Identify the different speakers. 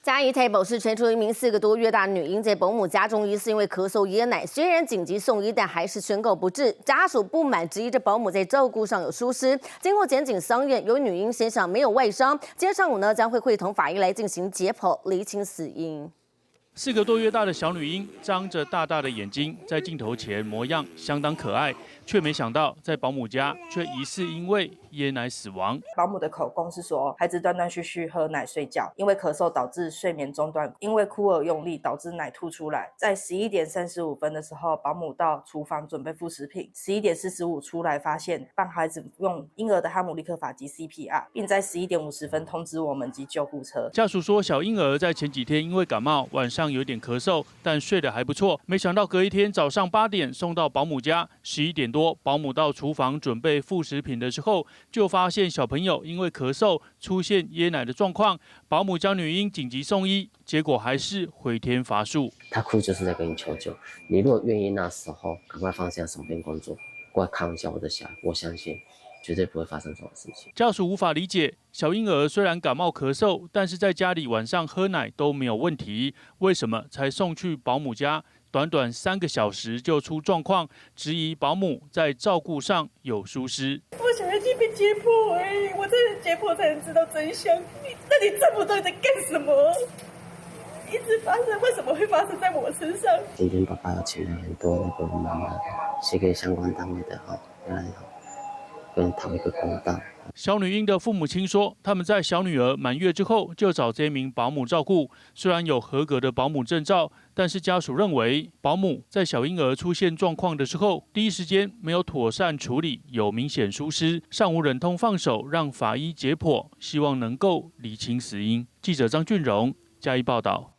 Speaker 1: 嘉义台北市传出一名4个多月大女婴在保姆家中疑似因为咳嗽噎奶，虽然紧急送医，但还是宣告不治。家属不满，质疑这保姆在照顾上有疏失。经过检警桑验，由于女婴身上没有外伤，今天上午将会会同法医来进行解剖，厘清死因。
Speaker 2: 4个多月大的小女婴张着大大的眼睛，在镜头前模样相当可爱，却没想到在保姆家却疑似因为噎奶死亡。
Speaker 3: 保姆的口供是说，孩子断断续续喝奶睡觉，因为咳嗽导致睡眠中断，因为哭而用力导致奶吐出来。在11点35分的时候，保姆到厨房准备副食品，11点45出来发现帮孩子用婴儿的哈姆立克法及 CPR， 并在11点50分通知我们及救护车。
Speaker 2: 家属说，小婴儿在前几天因为感冒，晚上有点咳嗽，但睡得还不错。没想到隔一天早上8点送到保姆家，11点多，保姆到厨房准备副食品的时候，就发现小朋友因为咳嗽出现噎奶的状况，保姆将女婴紧急送医，结果还是回天乏术。
Speaker 4: 他哭就是在跟你求救，你如果愿意那时候赶快放下手边工作，过来看一下我的小孩，我相信绝对不会发生这种事情。
Speaker 2: 家属无法理解，小婴儿虽然感冒咳嗽，但是在家里晚上喝奶都没有问题，为什么才送去保姆家，短短3个小时就出状况？质疑保姆在照顾上有疏失。
Speaker 5: 我小孩已经被解剖我真的解剖才能知道真相。那你这么多人在干什么？一直发生，为什么会发生在我身上？
Speaker 4: 今天爸爸要请了很多那个妈妈写给相关单位的来跟人讨一个公道。
Speaker 2: 小女婴的父母亲说，他们在小女儿满月之后就找这名保姆照顾，虽然有合格的保姆证照，但是家属认为保姆在小婴儿出现状况的时候，第一时间没有妥善处理，有明显疏失，尚无忍痛放手让法医解剖，希望能够厘清死因。记者张俊荣嘉义报道。